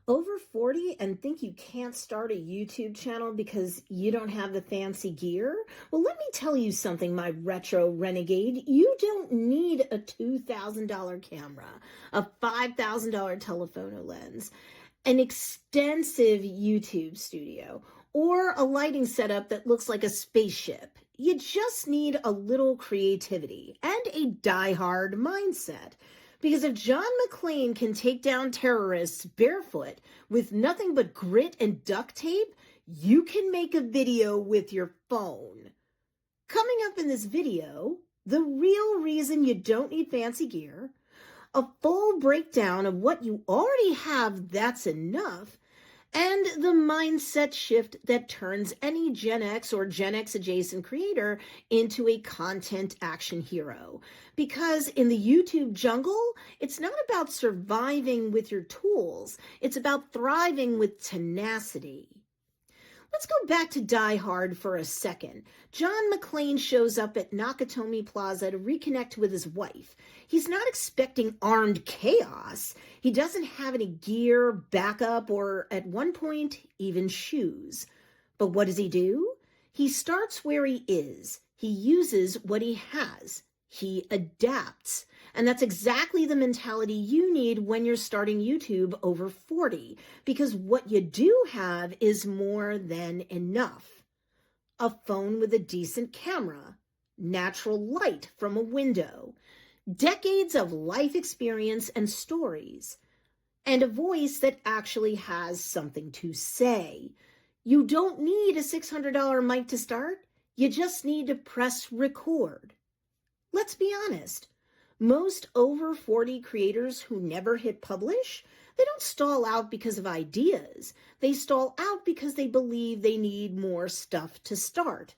Over 40 and think you can't start a YouTube channel because you don't have the fancy gear? Well, let me tell you something, my retro renegade. You don't need a $2,000 camera, a $5,000 telephoto lens, an extensive YouTube studio, or a lighting setup that looks like a spaceship. You just need a little creativity and a die-hard mindset. Because if John McClane can take down terrorists barefoot with nothing but grit and duct tape, you can make a video with your phone. Coming up in this video, the real reason you don't need fancy gear, a full breakdown of what you already have that's enough, and the mindset shift that turns any Gen X or Gen X adjacent creator into a content action hero. Because in the YouTube jungle, it's not about surviving with your tools, it's about thriving with tenacity. Let's go back to Die Hard for a second. John McClane shows up at Nakatomi Plaza to reconnect with his wife. He's not expecting armed chaos. He doesn't have any gear, backup, or at one point, even shoes. But what does he do? He starts where he is. He uses what he has. He adapts. And that's exactly the mentality you need when you're starting YouTube over 40, because what you do have is more than enough. A phone with a decent camera, natural light from a window, decades of life experience and stories, and a voice that actually has something to say. You don't need a $600 mic to start. You just need to press record. Let's be honest. Most over 40 creators who never hit publish, they don't stall out because of ideas. They stall out because they believe they need more stuff to start.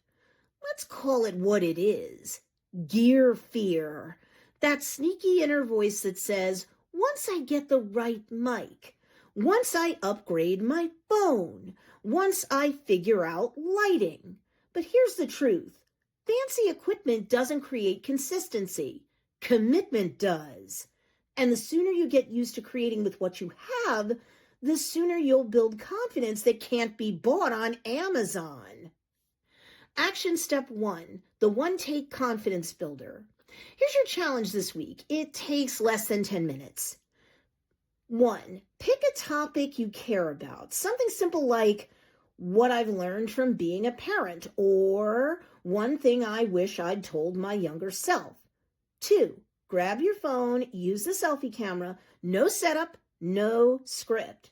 Let's call it what it is. Gear fear. That sneaky inner voice that says, once I get the right mic, once I upgrade my phone, once I figure out lighting. But here's the truth. Fancy equipment doesn't create consistency. Commitment does. And the sooner you get used to creating with what you have, the sooner you'll build confidence that can't be bought on Amazon. Action step 1, the one-take confidence builder. Here's your challenge this week. It takes less than 10 minutes. 1, pick a topic you care about. Something simple like what I've learned from being a parent, or one thing I wish I'd told my younger self. 2, grab your phone, use the selfie camera, no setup, no script.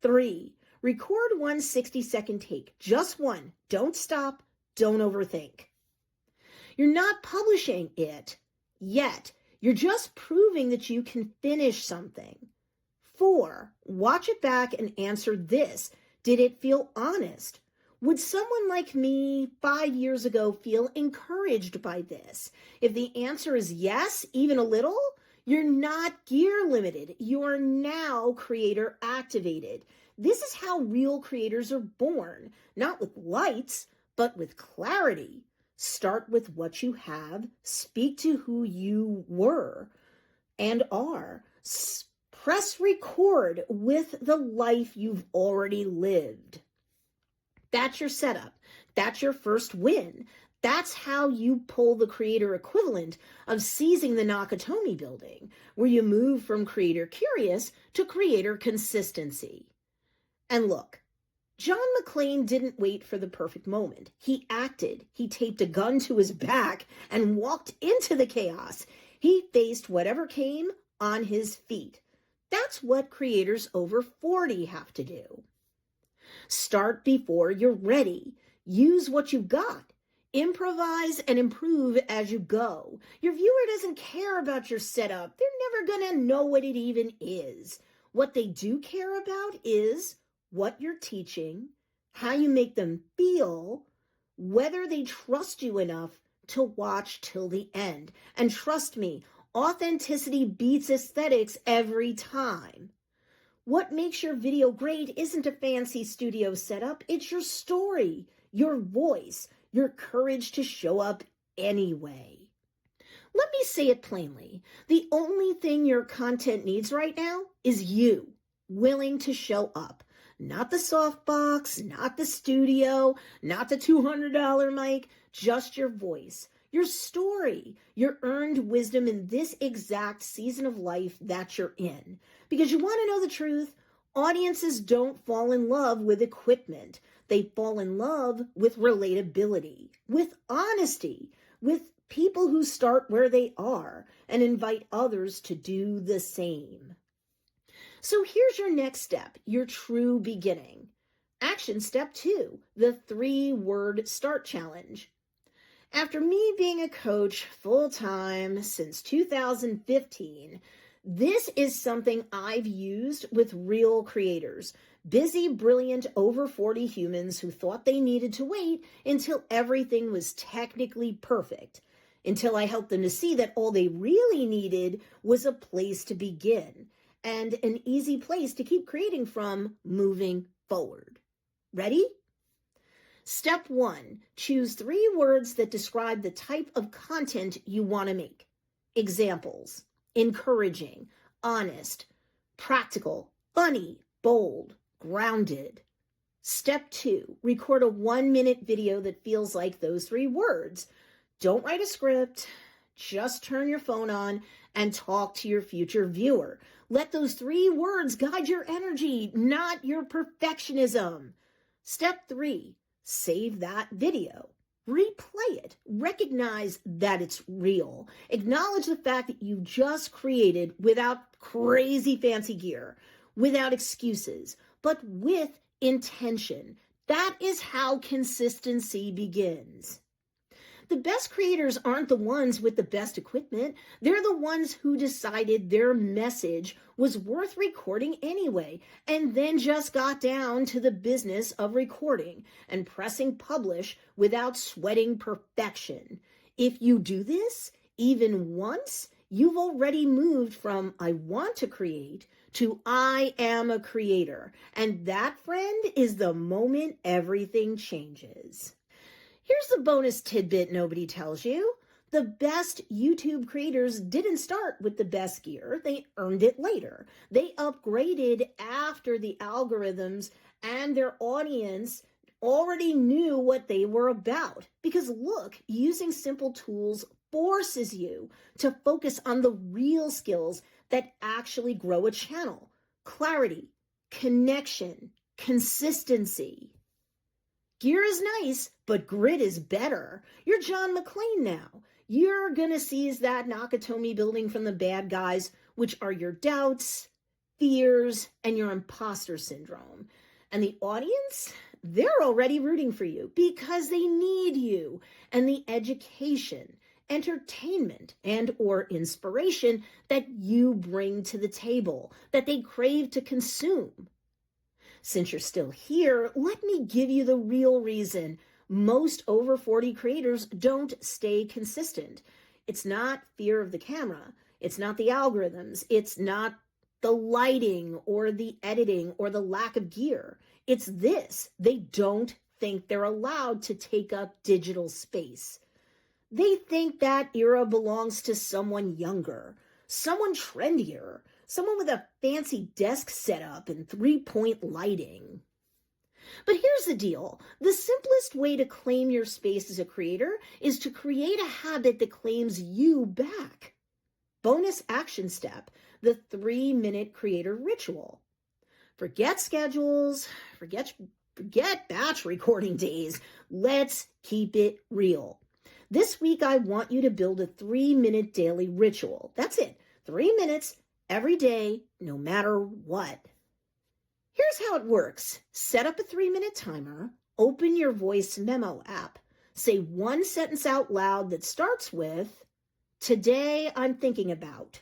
3, record one 60-second take, just one. Don't stop, don't overthink. You're not publishing it yet. You're just proving that you can finish something. 4, watch it back and answer this. Did it feel honest? Would someone like me 5 years ago feel encouraged by this? If the answer is yes, even a little, you're not gear limited. You're now creator activated. This is how real creators are born, not with lights, but with clarity. Start with what you have. Speak to who you were and are. Press record with the life you've already lived. That's your setup. That's your first win. That's how you pull the creator equivalent of seizing the Nakatomi building, where you move from creator curious to creator consistency. And look, John McClane didn't wait for the perfect moment. He acted. He taped a gun to his back and walked into the chaos. He faced whatever came on his feet. That's what creators over 40 have to do. Start before you're ready. Use what you've got. Improvise and improve as you go. Your viewer doesn't care about your setup. They're never going to know what it even is. What they do care about is what you're teaching, how you make them feel, whether they trust you enough to watch till the end. And trust me, authenticity beats aesthetics every time. What makes your video great isn't a fancy studio setup. It's your story, your voice, your courage to show up anyway. Let me say it plainly. The only thing your content needs right now is you. willing to show up. Not the softbox, not the studio, not the $200 mic, just your voice, your story, your earned wisdom in this exact season of life that you're in. Because you want to know the truth, audiences don't fall in love with equipment. They fall in love with relatability, with honesty, with people who start where they are and invite others to do the same. So here's your next step, your true beginning. Action step 2, the 3-word start challenge. After me being a coach full-time since 2015, this is something I've used with real creators, busy, brilliant, over 40 humans who thought they needed to wait until everything was technically perfect, until I helped them to see that all they really needed was a place to begin and an easy place to keep creating from moving forward. Ready? Step 1, choose 3 words that describe the type of content you want to make. Examples: encouraging, honest, practical, funny, bold, grounded. Step 2, record a 1-minute video that feels like those 3 words. Don't write a script, just turn your phone on and talk to your future viewer. Let those 3 words guide your energy, not your perfectionism. Step 3, save that video. Replay it. Recognize that it's real. Acknowledge the fact that you just created without crazy fancy gear, without excuses, but with intention. That is how consistency begins. The best creators aren't the ones with the best equipment. They're the ones who decided their message was worth recording anyway, and then just got down to the business of recording and pressing publish without sweating perfection. If you do this, even once, you've already moved from I want to create to I am a creator. And that, friend, is the moment everything changes. Here's the bonus tidbit nobody tells you. The best YouTube creators didn't start with the best gear. They earned it later. They upgraded after the algorithms and their audience already knew what they were about. Because look, using simple tools forces you to focus on the real skills that actually grow a channel. Clarity, connection, consistency. Gear is nice, but grit is better. You're John McClane now. You're going to seize that Nakatomi building from the bad guys, which are your doubts, fears, and your imposter syndrome. And the audience, they're already rooting for you because they need you and the education, entertainment, and or inspiration that you bring to the table, that they crave to consume. Since you're still here, let me give you the real reason most over 40 creators don't stay consistent. It's not fear of the camera. It's not the algorithms. It's not the lighting or the editing or the lack of gear. It's this. They don't think they're allowed to take up digital space. They think that era belongs to someone younger, someone trendier, someone with a fancy desk setup and 3-point lighting. But here's the deal. The simplest way to claim your space as a creator is to create a habit that claims you back. Bonus action step, the 3-minute creator ritual. Forget schedules, forget batch recording days. Let's keep it real. This week, I want you to build a 3-minute daily ritual. That's it. 3 minutes every day, no matter what. Here's how it works. Set up a 3-minute timer, open your voice memo app, say 1 sentence out loud that starts with, "Today I'm thinking about."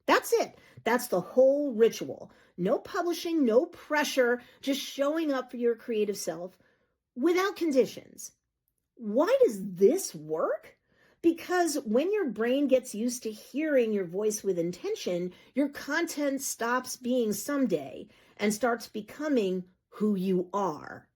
That's it. That's the whole ritual. No publishing, no pressure, just showing up for your creative self without conditions. Why does this work? Because when your brain gets used to hearing your voice with intention, your content stops being someday and starts becoming who you are.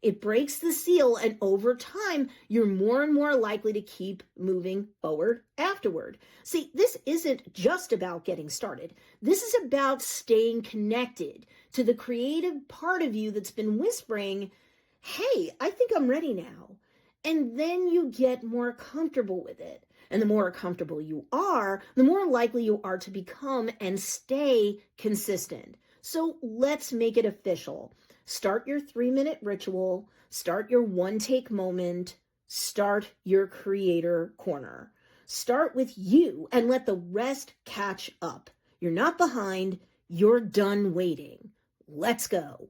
It breaks the seal, and over time, you're more and more likely to keep moving forward afterward. See, this isn't just about getting started. This is about staying connected to the creative part of you that's been whispering, hey, I think I'm ready now. And then you get more comfortable with it. And the more comfortable you are, the more likely you are to become and stay consistent. So let's make it official. Start your 3-minute ritual, start your one-take moment, start your creator corner. Start with you and let the rest catch up. You're not behind, you're done waiting. Let's go.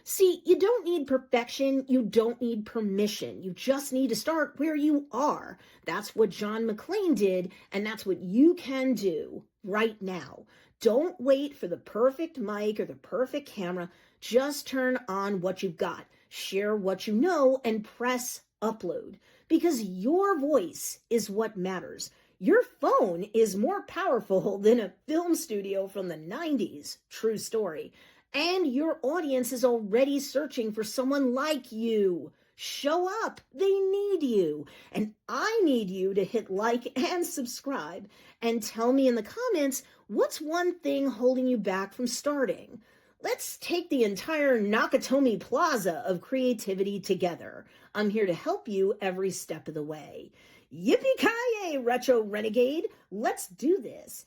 See, you don't need perfection, you don't need permission. You just need to start where you are. That's what John McClane did, and that's what you can do right now. Don't wait for the perfect mic or the perfect camera. Just turn on what you've got, share what you know, and press upload. Because your voice is what matters. Your phone is more powerful than a film studio from the 90s. True story. And your audience is already searching for someone like you. Show up. They need you. And I need you to hit like and subscribe and tell me in the comments, what's one thing holding you back from starting? Let's take the entire Nakatomi Plaza of creativity together. I'm here to help you every step of the way. Yippee-ki-yay, Retro Renegade. Let's do this.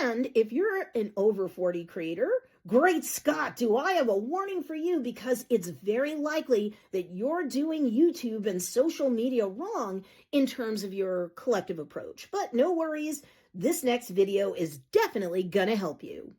And if you're an over 40 creator, great Scott, do I have a warning for you, because it's very likely that you're doing YouTube and social media wrong in terms of your collective approach. But no worries, this next video is definitely gonna help you.